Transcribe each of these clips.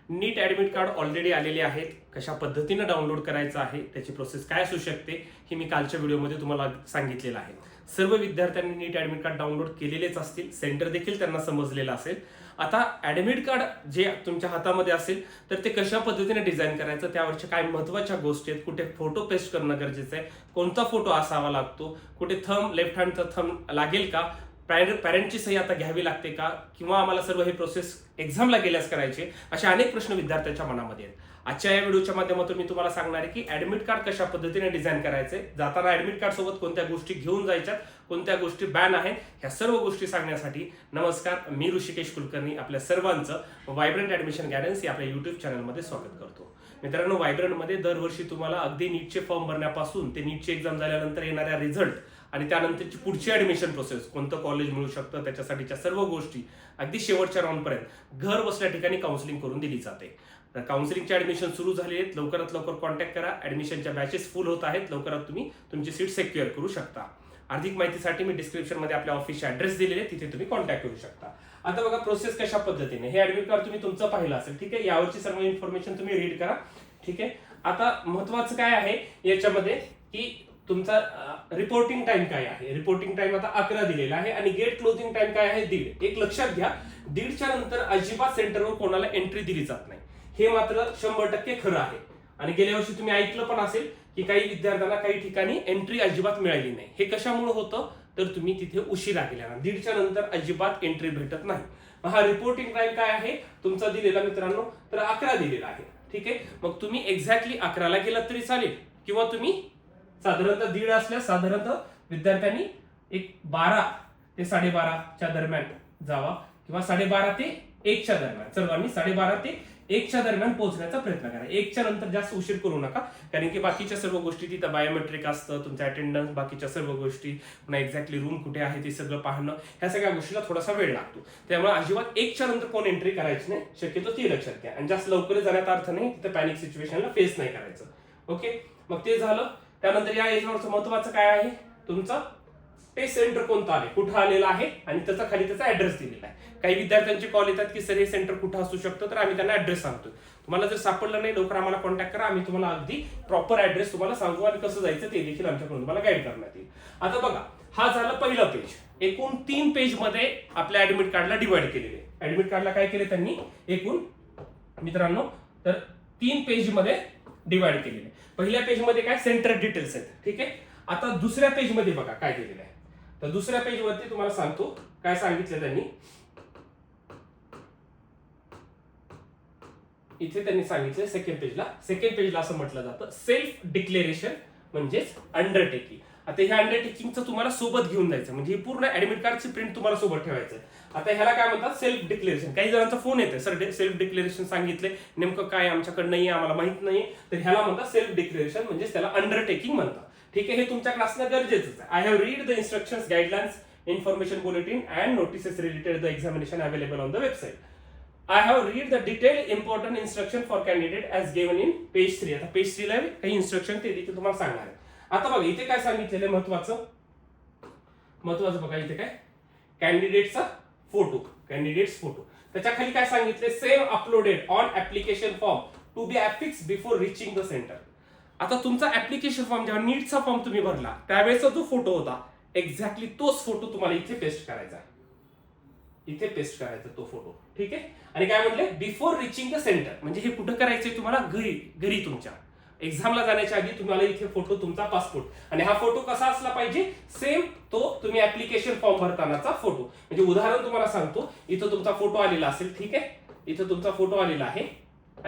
नीट admit card already आलेले आहेत. कशा पद्धतीने डाउनलोड करायचं आहे, त्याची प्रोसेस काय असू शकते हे मी कालच्या व्हिडिओमध्ये तुम्हाला सांगितलेलं आहे. सर्व विद्यार्थ्यांनी नीट ॲडमिट कार्ड डाउनलोड केलेलेच असतील, सेंटर देखील त्यांना समजलेलं असेल. आता ॲडमिट कार्ड जे तुमच्या हातामध्ये असेल तर ते कशा पद्धतीने डिझाईन करायचं, त्यावरच्या काय महत्त्वाच्या गोष्टी आहेत, कुठे फोटो पेस्ट करणं गरजेचं आहे, कोणता फोटो असावा लागतो, कुठे थंब लेफ्ट हँडचा थंब लागेल का, पॅरेंटची सही आता घ्यावी लागते का, किंवा आम्हाला सर्व हे प्रोसेस एक्झामला गेल्यास करायचे, असे अनेक प्रश्न विद्यार्थ्यांच्या मनामध्ये आहेत. आजच्या या व्हिडिओच्या माध्यमातून मी तुम्हाला सांगणार आहे की ॲडमिट कार्ड कशा पद्धतीने डिझाईन करायचे, जाताना ॲडमिट कार्ड सोबत कोणत्या गोष्टी घेऊन जायच्यात, कोणत्या गोष्टी बॅन आहेत, ह्या सर्व गोष्टी सांगण्यासाठी नमस्कार, मी ऋषिकेश कुलकर्णी आपल्या सर्वांचं व्हायब्रंट ॲडमिशन गायडन्स या आपल्या युट्यूब चॅनलमध्ये स्वागत करतो. मित्रांनो, व्हायब्रंटमध्ये दरवर्षी तुम्हाला अगदी नीटचे फॉर्म भरण्यापासून ते नीटची एक्झाम झाल्यानंतर येणाऱ्या रिझल्ट आणि त्यानंतरची पुढची ॲडमिशन प्रोसेस, कोणतं कॉलेज मिळू शकतं, त्याच्यासाठीच्या सर्व गोष्टी अगदी शेवटच्या राऊंडपर्यंत घर बसल्या ठिकाणी काउन्सिलिंग करून दिली जाते. तर काउन्सिलिंगचे ॲडमिशन सुरू झाले आहेत, लवकरात लवकर कॉन्टॅक्ट करा. ॲडमिशनच्या बॅचेस फुल होत आहेत, लवकरात तुम्ही तुमची सीट सिक्युअर करू शकता. अधिक माहितीसाठी मी डिस्क्रिप्शनमध्ये आपल्या ऑफिसचे ॲड्रेस दिलेले आहे, तिथे तुम्ही कॉन्टॅक्ट करू शकता. आता बघा प्रोसेस कशा पद्धतीने, हे ॲडमिट कार्ड तुम्ही तुमचं पाहिलं असेल, ठीक आहे. यावरची सर्व इन्फॉर्मेशन तुम्ही रीड करा, ठीक आहे. आता महत्वाचं काय आहे याच्यामध्ये की तुमचा रिपोर्टिंग टाइम काय आहे. रिपोर्टिंग टाइम आता 11 दिलेला आहे आणि गेट क्लोजिंग टाइम काय आहे 1:30. एक लक्षात घ्या, 1:30च्या नंतर अजिबात सेंटरवर कोणाला एंट्री दिली जात नाही. हे मात्र 100% खरं आहे. आणि गेल्या वर्षी तुम्ही ऐकलं पण असेल की काही विद्यार्थ्यांना काही ठिकाणी एंट्री अजिबात मिळाली नाही. हे कशामुळे होतं तर तुम्ही तिथे उशिरा गेल्यानं 1:30च्या नंतर अजिबात एंट्री भेटत नाही. हा रिपोर्टिंग टाइम काय आहे तुमचा दिलेला मित्रांनो, तर 11 दिलेला आहे, ठीक आहे. मग तुम्ही एक्झॅक्टली 11ला गेलात तरी चालेल, किंवा तुम्ही साधारणतः 1:30 असल्यास साधारणतः विद्यार्थ्यांनी एक 12 ते 12:30च्या दरम्यान जावा, किंवा 12:30 ते 1च्या दरम्यान, सर्वांनी 12:30 ते 1च्या दरम्यान पोहोचण्याचा प्रयत्न करा. 1च्या नंतर जास्त उशीर करू नका, कारण की बाकीच्या सर्व गोष्टी तिथं बायोमेट्रिक असतं, तुमचं अटेंडन्स, बाकीच्या सर्व गोष्टी, पुन्हा एक्झॅक्टली रूम कुठे आहे ते सगळं पाहणं, ह्या सगळ्या गोष्टीला थोडासा वेळ लागतो. त्यामुळे अजिबात 1च्या नंतर कोण एंट्री करायची नाही, शक्यतो ती लक्षात घ्या. आणि जास्त लवकर जाण्यात अर्थ नाही, तिथं पॅनिक सिच्युएशनला फेस नाही करायचं. ओके, मग ते झालं. त्यानंतर या याच्यावरचं महत्वाचं काय आहे, तुमचं टेस्ट सेंटर कोणतं आले, कुठं आलेलं आहे, आणि त्याचा खाली त्याचा ऍड्रेस दिलेला आहे. काही विद्यार्थ्यांचे कॉल येतात की सर हे सेंटर कुठं असू शकतं, तर आम्ही त्यांना ऍड्रेस सांगतो. तुम्हाला जर सापडलं नाही, लवकर आम्हाला कॉन्टॅक्ट करा, आम्ही तुम्हाला अगदी प्रॉपर ऍड्रेस तुम्हाला सांगू आणि कसं जायचं ते देखील आमच्याकडून तुम्हाला गाईड करण्यात येईल. आता बघा, हा झाला पहिला पेज. एकूण 3 पेज मध्ये आपल्या ऍडमिट कार्डला डिवाइड केलेले. ऍडमिट कार्डला काय केले त्यांनी एकूण मित्रांनो, तर 3 पेज मध्ये डिवाइड केलेले. पहिल्या पेज मध्ये काय सेंटर डिटेल्स आहेत, ठीक आहे. आता दुसऱ्या पेज मध्ये बघा काय केलेलं आहे. तर दुसऱ्या पेज वरती तुम्हाला सांगतो काय सांगितलं त्यांनी. इथे त्यांनी सांगितलं सेकंड पेजला असं म्हटलं जातं सेल्फ डिक्लेरेशन म्हणजेच अंडरटेकिंग. आता ह्या अंडरटेकिंगचं तुम्हाला सोबत घेऊन जायचं, म्हणजे ही पूर्ण ऍडमिट कार्डची प्रिंट तुम्हाला सोबत ठेवायचं. आता ह्याला काय म्हणतात सेल्फ डिक्लेरेशन. काही जणांचा फोन येते, सर सेल्फ डिक्लेरेशन सांगितले, नेमकं काय आमच्याकडे नाही, आम्हाला माहित नाही. तर ह्याला म्हणतात सेल्फ डिक्लेरेशन, म्हणजे त्याला अंडरटेकिंग म्हणतात, ठीक आहे. हे तुमच्या क्लासला गरजेचंच आहे. I have read the instructions, guidelines, information bulletin and notices related the examination available on the website. I have read the detailed important instruction for candidate as given in page 3. आता page 3 ला काही instruction ते देखील तुम्हाला सांगणार आहे. आता बघा इथे काय सांगितलेलं आहे महत्वाचं बघा, इथे काय कॅन्डिडेटचा फोटो, त्याच्या खाली काय सांगितले same uploaded on application form to be affix before reaching the centre. आता तुमचा ऍप्लिकेशन फॉर्म जेव्हा नीटचा फॉर्म तुम्ही भरला त्यावेळेचा जो फोटो होता एक्झॅक्टली तोच फोटो तुम्हाला इथे पेस्ट करायचा आहे. इथे पेस्ट करायचा तो फोटो, ठीक आहे. आणि काय म्हटले बिफोर रिचिंग द सेंटर, म्हणजे हे कुठं करायचंय तुम्हाला घरी तुमच्या एक्झामला जाण्याच्या आधी तुम्हाला इथे फोटो तुमचा पासपोर्ट, आणि हा फोटो कसा असला पाहिजे सेम तो तुम्ही ऍप्लिकेशन फॉर्म भरतानाचा फोटो. म्हणजे उदाहरण तुम्हाला सांगतो, इथं तुमचा फोटो आलेला असेल, ठीक आहे. इथं तुमचा फोटो आलेला आहे,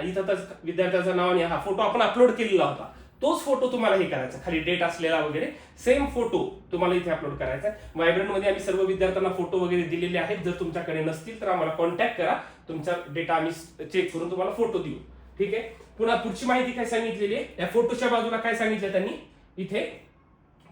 इथं विद्यार्थ्याचं नाव आणि हा फोटो आपण अपलोड केलेला होता, तोच फोटो तुम्हाला हे करायचा, खाली डेट असलेला वगैरे सेम फोटो तुम्हाला इथे अपलोड करायचा. व्हायब्रंट मध्ये आम्ही सर्व विद्यार्थ्यांना फोटो वगैरे दिलेले आहेत. जर तुमच्याकडे नसतील तर आम्हाला कॉन्टॅक्ट करा, तुमचा डेटा आम्ही चेक करून तुम्हाला फोटो देऊ, ठीक आहे. पुन्हा पुढची माहिती काय सांगितलेली आहे, या फोटोच्या बाजूला काय सांगितलं त्यांनी, इथे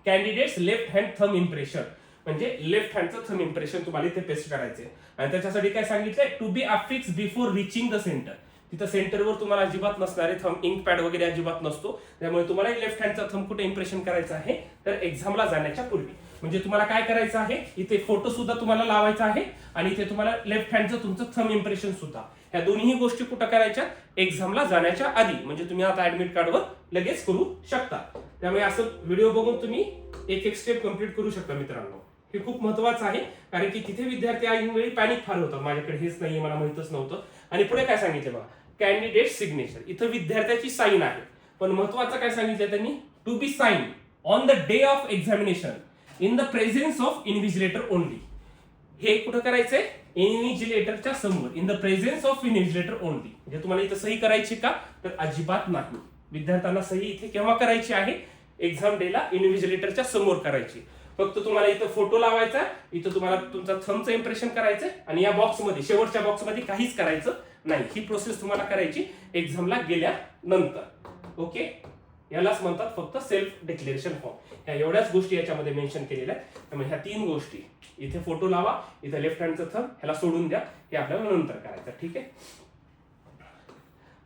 candidates left hand thumb impression, म्हणजे लेफ्ट हँडचं थंब इम्प्रेशन तुम्हाला इथे पेस्ट करायचे. आणि त्याच्यासाठी काय सांगितलंय to be affix before reaching the centre. तिथं सेंटरवर तुम्हाला अजिबात नसणारे थंब, इंक पॅड वगैरे अजिबात नसतो. त्यामुळे तुम्हाला लेफ्ट हँडचा थंब कुठे इम्प्रेशन करायचं आहे तर एक्झामला जाण्याच्या पूर्वी. म्हणजे तुम्हाला काय करायचं आहे, इथे फोटो सुद्धा तुम्हाला लावायचा आहे आणि इथे तुम्हाला लेफ्ट हँडचं तुमचं थंब इम्प्रेशन सुद्धा ह्या दोन्ही गोष्टी कुठं करायच्या, एक्झामला जाण्याच्या आधी. म्हणजे तुम्ही आता ऍडमिट कार्डवर लगेच करू शकता. त्यामुळे असं व्हिडिओ बघून तुम्ही एक एक स्टेप कंप्लीट करू शकता मित्रांनो. हे खूप महत्वाचं आहे, कारण की तिथे विद्यार्थी ऐनवेळी पॅनिक फार होतात, माझ्याकडे हेच नाहीये, मला माहितच नव्हतं. आणि पुढे काय सांगितलं बघा, कॅन्डिडेट सिग्नेचर. इथं विद्यार्थ्याची साईन आहे, पण महत्वाचं काय सांगितलं त्यांनी, to be sign on the day of examination in the presence of invigilator only. हे कुठं करायचंय, इन्व्हिजिलेटरच्या समोर, in the presence of invigilator only. म्हणजे तुम्हाला इथं सही करायची का, तर अजिबात नाही. विद्यार्थ्यांना सही इथे केव्हा करायची आहे, एक्झाम डेला इन्व्हिजिलेटरच्या समोर करायची. फक्त तुम्हाला इथं फोटो लावायचा, इथं तुम्हाला तुमचा थंबचं इम्प्रेशन करायचंय, आणि या बॉक्समध्ये, शेवटच्या बॉक्समध्ये काहीच करायचं नाही. ही प्रोसेस तुम्हाला करायची एक्झामला गेल्यानंतर. ओके, यालाच म्हणतात फक्त सेल्फ डिक्लेरेशन फॉर्म. ह्या एवढ्याच गोष्टी याच्यामध्ये मेन्शन केलेल्या आहेत. त्यामुळे ह्या 3 गोष्टी, इथे फोटो लावा, इथे लेफ्ट हँडचं थंब, ह्याला सोडून द्या, हे आपल्याला नंतर करायचं. ठीक आहे,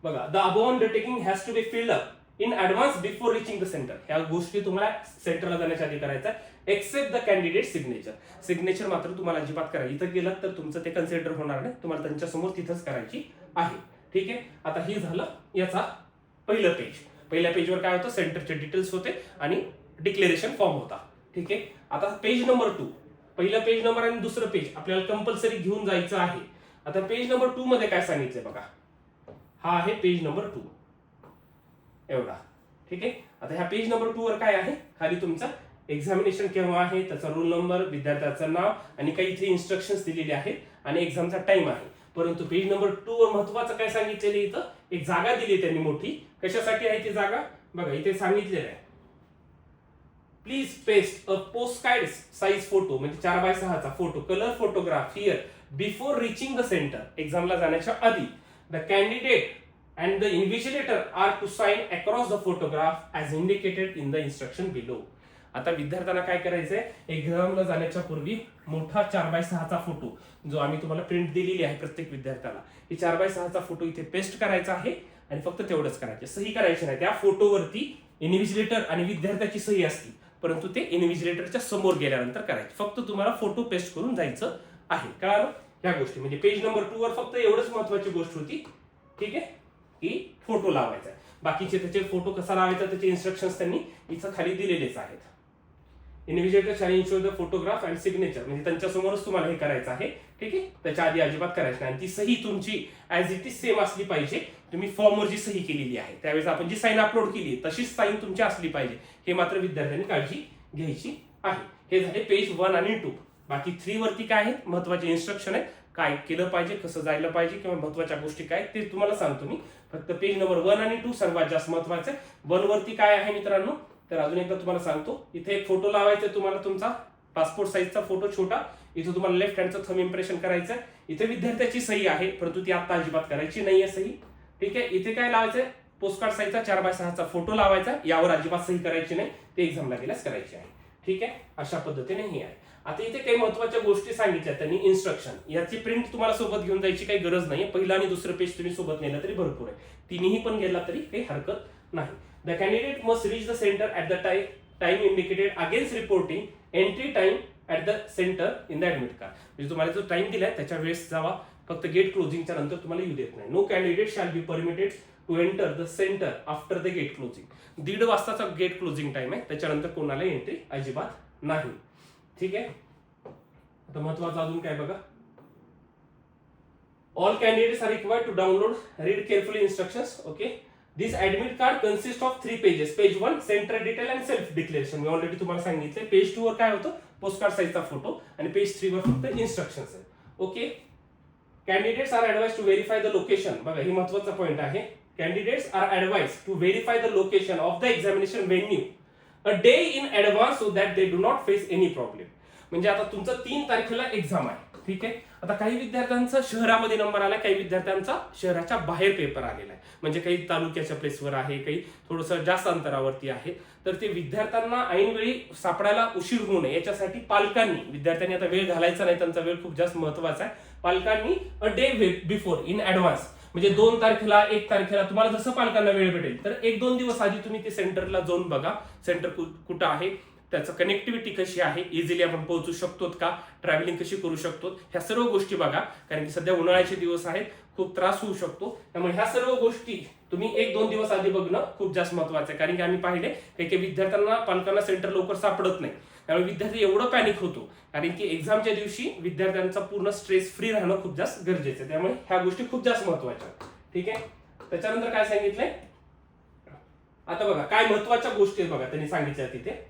बघा, the above undertaking has to be filled up in advance before reaching the centre. ह्या गोष्टी तुम्हाला सेंटरला जाण्याच्या आधी करायचं, except the candidate signature. Signature मात्र तुम्हाला अजिबात करा, इथं गेलं तर तुमचं ते कन्सिडर होणार नाही, तुम्हाला त्यांच्यासमोर तिथंच करायची आहे. ठीक आहे, आता हे झालं याचा पहिलं पेज. पहिल्या पेजवर काय होतं, सेंटरचे डिटेल्स होते आणि डिक्लेरेशन फॉर्म होता. ठीक आहे, आता पेज नंबर 2, पहिलं पेज नंबर आणि दुसरं पेज आपल्याला कंपल्सरी घेऊन जायचं आहे. आता पेज नंबर 2 मध्ये काय सांगितलंय बघा, हा आहे पेज नंबर 2 एवढा. ठीक आहे, आता ह्या पेज नंबर 2 वर काय आहे, खाली तुमचा एक्झामिनेशन केव्हा आहे, त्याचा रोल नंबर, विद्यार्थ्याचं नाव आणि काही इथे इन्स्ट्रक्शन्स दिलेले आहेत आणि एक्झामचा टाइम आहे. परंतु पेज नंबर 2 वर महत्वाचं काय सांगितलेलं, इथं एक जागा दिली त्यांनी मोठी. कशासाठी आहे ती जागा, बघा इथे सांगितलेलं आहे, please paste a postcard size photo, म्हणजे 4x6 चा photo, colour photograph here before reaching the centre. एक्झामला जाण्याच्या आधी the candidate and the invigilator are to sign across the photograph as indicated in the instruction below. आता विद्यार्थ्यांना काय करायचंय, एक्झामला जाण्याच्या पूर्वी मोठा 4x6 चा फोटो, जो आम्ही तुम्हाला प्रिंट दिलेली आहे प्रत्येक विद्यार्थ्याला, ही 4x6 चा फोटो इथे पेस्ट करायचा आहे आणि फक्त तेवढंच करायचं, सही करायची नाही. त्या फोटोवरती इन्व्हिजिलेटर आणि विद्यार्थ्याची सही असती, परंतु ते इन्व्हिजिलेटरच्या समोर गेल्यानंतर करायचे. फक्त तुम्हाला फोटो पेस्ट करून जायचं आहे. कळालं ह्या गोष्टी, म्हणजे पेज नंबर 2 वर फक्त एवढंच महत्वाची गोष्ट होती. ठीक आहे, की फोटो लावायचा. बाकीचे त्याचे फोटो कसा लावायचा त्याचे इन्स्ट्रक्शन्स त्यांनी इथं खाली दिलेलेच आहेत. Invigilator shall ensure the photograph and signature, म्हणजे त्यांच्या समोरच तुम्हाला हे करायचं आहे. ठीक आहे, त्याच्या आधी अजिबात करायचं नाही. आणि ती सही तुमची ऍज इट इज सेम असली पाहिजे. तुम्ही फॉर्मवर जी सही केलेली आहे त्यावेळेस आपण जी साईन अपलोड केली तशीच साईन तुमची असली पाहिजे, हे मात्र विद्यार्थ्यांनी काळजी घ्यायची आहे. हे झाले पेज 1 आणि 2. बाकी 3 वरती काय आहेत, महत्वाचे इन्स्ट्रक्शन आहेत, काय केलं पाहिजे, कसं जायला पाहिजे, किंवा महत्वाच्या गोष्टी काय ते तुम्हाला सांगतो मी. फक्त पेज नंबर 1 आणि 2 सर्वात जास्त महत्वाचे. 1 वरती काय आहे मित्रांनो, तर अजून एकदा तुम्हाला सांगतो, इथे एक फोटो लावायचा तुम्हाला, तुमचा पासपोर्ट साईजचा फोटो छोटा. इथे तुम्हाला लेफ्ट हँडचं थंब इम्प्रेशन करायचं. इथे विद्यार्थ्याची सही आहे, परंतु ती आता अजिबात करायची नाहीये सही. ठीक आहे, इथे काय लावायचंय, पोस्टकार्ड साईजचा 4x6 चा फोटो लावायचा, यावर अजिबात सही करायची नाही, ते एक्झामला गेल्यास करायची आहे. ठीक आहे, अशा पद्धतीने हे आहे. आता इथे काही महत्वाच्या गोष्टी सांगितल्या त्यांनी, इन्स्ट्रक्शन. याची प्रिंट तुम्हाला सोबत घेऊन जायची काही गरज नाही. पहिला आणि दुसरं पेज तुम्ही सोबत नेलं तरी भरपूर आहे, तिन्ही पण गेला तरी काही हरकत नाही. The candidate must reach the centre at the time indicated against reporting entry time at the centre in the admit card. म्हणजे तुम्हाला जो टाइम दिलाय त्याच्या वेळेस जावा, फक्त गेट क्लोजिंगच्या नंतर तुम्हाला येऊ देत नाही. No candidate shall be permitted to enter the centre after the gate closing. 1:30 वाजताचा गेट क्लोजिंग टाइम आहे, त्याच्यानंतर कोणाला एंट्री अजिबात नाही. ठीक आहे, आता महत्वाचं अजून काय बघा, all candidates are required to download, read carefully instructions. Okay, this admit card consist of 3 pages. Page 1 centre detail and self declaration, मी ऑलरेडी तुम्हाला सांगितले. पेज 2 वर काय होतं, पोस्टकार्ड साईजचा फोटो, आणि पेज 3 वर फक्त इन्स्ट्रक्शन्स आहेत. Okay, candidates are advise to verify the location. बघा, ही महत्वाचा पॉईंट आहे. Candidates are advise to verify the location of the examination venue a day in advance so that they do not face any problem. म्हणजे आता तुमचं 3 तारखेला exam आहे. ठीक आहे, आता काही विद्यार्थ्यांचा शहरामध्ये नंबर आला, काही विद्यार्थ्यांचा शहराच्या बाहेर पेपर आलेला आहे, म्हणजे काही तालुक्याच्या प्लेसवर आहे, काही थोडंसं जास्त अंतरावरती आहे. तर ते विद्यार्थ्यांना ऐनवेळी सापडायला उशीर होऊ नये याच्यासाठी पालकांनी, विद्यार्थ्यांनी आता वेळ घालायचा नाही, त्यांचा वेळ खूप जास्त महत्वाचा आहे. पालकांनी a day before in advance, म्हणजे 2 तारखेला 1 तारखेला तुम्हाला जसं पालकांना वेळ भेटेल तर 1-2 दिवस आधी तुम्ही ते सेंटरला जाऊन बघा, सेंटर कुठं आहे, त्याचं कनेक्टिव्हिटी कशी आहे, इझिली आपण पोहोचू शकतो का, ट्रॅव्हलिंग कशी करू शकतो, ह्या सर्व गोष्टी बघा. कारण की सध्या उन्हाळ्याचे दिवस आहेत, खूप त्रास होऊ शकतो. त्यामुळे ह्या सर्व गोष्टी तुम्ही 1-2 दिवस आधी बघणं खूप जास्त महत्वाचं आहे. कारण की आम्ही पाहिले काही विद्यार्थ्यांना पालकांना सेंटर लवकर सापडत नाही. त्यामुळे विद्यार्थी एवढं पॅनिक होतो कारण की एक्झामच्या दिवशी विद्यार्थ्यांचा पूर्ण स्ट्रेस फ्री राहणं खूप जास्त गरजेचं आहे. त्यामुळे ह्या गोष्टी खूप जास्त महत्वाच्या आहेत. ठीक आहे. त्याच्यानंतर काय सांगितलंय आता बघा काय महत्वाच्या गोष्टी आहेत बघा त्यांनी सांगितल्या तिथे.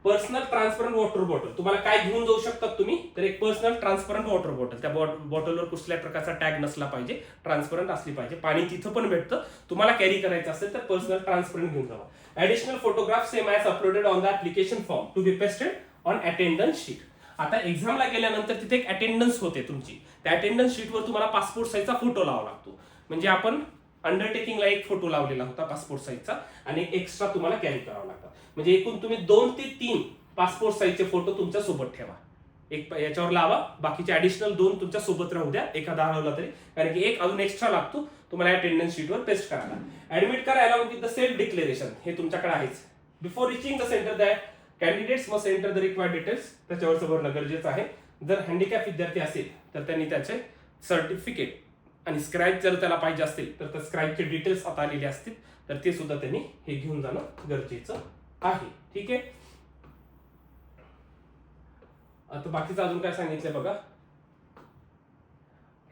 पर्सनल ट्रान्सपरंट वॉटर बॉटल तुम्हाला काय घेऊन जाऊ शकतात तुम्ही तर एक पर्सनल ट्रान्सपरंट वॉटर बॉटल. त्या बॉटलवर कुठल्याही प्रकारचा टॅग नसला पाहिजे, ट्रान्सपरंट असली पाहिजे. पाणी तिथं पण भेटतं. तुम्हाला कॅरी करायचं असेल तर पर्सनल ट्रान्सपरंट घेऊन जावा. Additional photograph same as uploaded on the application form to be pasted on attendance sheet. आता एक्झामला गेल्यानंतर तिथे एक अटेंडन्स होते तुमची. त्या अटेंडन्स शीटवर तुम्हाला पासपोर्ट साईजचा फोटो लावावा लागतो. म्हणजे आपण अंडरटेकिंगला एक फोटो लावलेला होता पासपोर्ट साईजचा आणि एक्स्ट्रा तुम्हाला कॅरी करावा लागतात. म्हणजे एकूण तुम्ही 2 ते 3 पासपोर्ट साईजचे फोटो तुमच्या सोबत ठेवा. एक याच्यावर लावा, बाकीचे ऍडिशनल 2 तुमच्या सोबत राहू द्या. एखादा हरवला तरी, कारण की एक अजून एक्स्ट्रा लागतो तुम्हाला अटेंडन्स शीटवर पेस्ट करायला. Admit card along with the self declaration हे तुमच्याकडे आहेच. Before reaching the centre the candidates must enter the required details. त्याच्यावरचं भरणं गरजेचं आहे. जर हँडिकॅप विद्यार्थी असेल तर त्यांनी त्याचे सर्टिफिकेट आणि स्क्राईब जर त्याला पाहिजे असतील तर त्या स्क्राईबचे डिटेल्स आता आलेले असतील तर ते सुद्धा त्यांनी हे घेऊन जाणं गरजेचं आहे. ठीक आहे. आता बाकीचं अजून काय सांगितलंय बघा.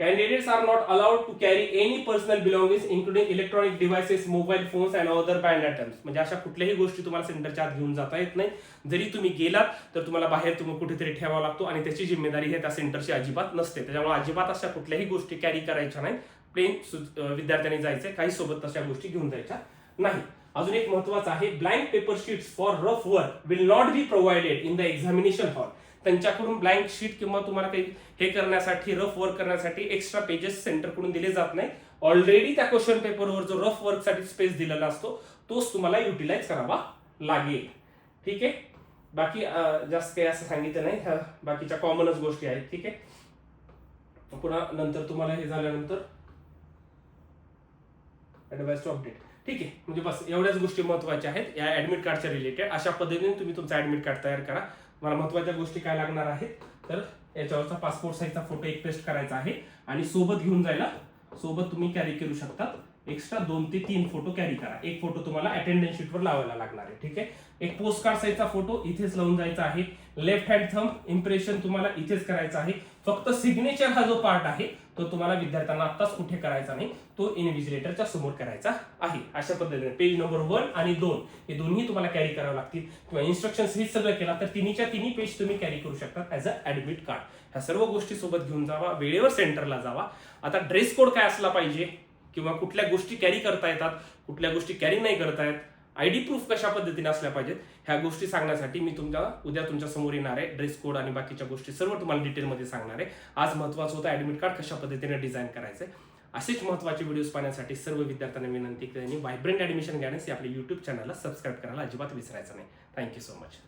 Candidates are not allowed to carry any personal belongings including electronic devices, mobile phones and other banned items. म्हणजे अशा कुठल्याही गोष्टी तुम्हाला सेंटरच्या आत घेऊन जाता येत नाही. जरी तुम्ही गेलात तर तुम्हाला बाहेर तुम्ही कुठेतरी ठेवावा लागतो आणि त्याची जिम्मेदारी हे त्या सेंटरची अजिबात नसते. त्याच्यामुळे अजिबात अशा कुठल्याही गोष्टी कॅरी करायच्या नाही. प्लेन विद्यार्थ्यांनी जायचंय. काही सोबत तशा गोष्टी घेऊन जायच्या नाही. अजून एक महत्वाचं आहे, blank paper sheets for rough work will not be provided in the examination hall. त्यांच्याकडून ब्लँक शीट किंवा तुम्हाला काही हे करण्यासाठी रफ वर्क करण्यासाठी एक्स्ट्रा पेजेस सेंटरकडून दिले जात नाही. ऑलरेडी त्या क्वेश्चन पेपरवर जो रफ वर्क साठी स्पेस दिलेला असतो तोच तुम्हाला युटिलाइज करावा लागेल. ठीक आहे. बाकी जास्त काही असं सांगितलं नाही. बाकीच्या कॉमनच गोष्टी आहेत. ठीक आहे. पुन्हा नंतर तुम्हाला हे झाल्यानंतर ऍडवाइस टू अपडेट. ठीक आहे. म्हणजे बस एवढ्याच गोष्टी महत्वाच्या आहेत या ऍडमिट कार्डच्या रिलेटेड. अशा पद्धतीने तुम्ही तुमचा ऍडमिट कार्ड तयार करा. मला महत्वाच्या गोष्टी काय लागणार आहेत तर याच्यावरचा पासपोर्ट साईजचा फोटो एक पेस्ट करायचा आहे आणि सोबत घेऊन जायला सोबत तुम्ही कॅरी करू शकतात. एक्स्ट्रा 2 ते 3 फोटो कॅरी करा. एक फोटो तुम्हाला अटेंडन्स शीटवर लावायला लागणार आहे. ठीक आहे. एक पोस्ट कार्ड साईजचा फोटो इथेच लावून जायचा आहे. लेफ्ट हँड थंब इम्प्रेशन तुम्हाला इथेच करायचा आहे. फक्त सिग्नेचर हा जो पार्ट आहे तो तुम्हाला विद्यार्थ्यांना आत्ताच कुठे करायचा नाही, तो इन्व्हिजिलेटरच्या समोर करायचा आहे. अशा पद्धतीने पेज नंबर 1 आणि 2 हे दोन्ही तुम्हाला कॅरी करावं लागतील. किंवा इन्स्ट्रक्शन्स हे सगळं केला तर तिन्हीच्या तिन्ही पेज तुम्ही कॅरी करू शकता ऍज अ ऍडमिट कार्ड. ह्या सर्व गोष्टी सोबत घेऊन जावा. वेळेवर सेंटरला जावा. आता ड्रेस कोड काय असला पाहिजे किंवा कुठल्या गोष्टी कॅरी करता येतात, कुठल्या गोष्टी कॅरी नाही करता येत, आयडी प्रूफ कशा पद्धतीने असल्या पाहिजेत ह्या गोष्टी सांगण्यासाठी मी उद्या तुमच्या समोर येणार आहे. ड्रेस कोड आणि बाकीच्या गोष्टी सर्व तुम्हाला डिटेलमध्ये सांगणार आहे. आज महत्वाचं होतं ऍडमिट कार्ड कशा पद्धतीने डिझाईन करायचंय. असेच महत्त्वाचे व्हिडिओज पाहण्यासाठी सर्व विद्यार्थ्यांना विनंती की त्यांनी व्हायब्रंट ऍडमिशन गायडन्स या आपल्या युट्यूब चॅनलला सबस्क्राईब करायला अजिबात विसरायचं नाही. Thank you so much.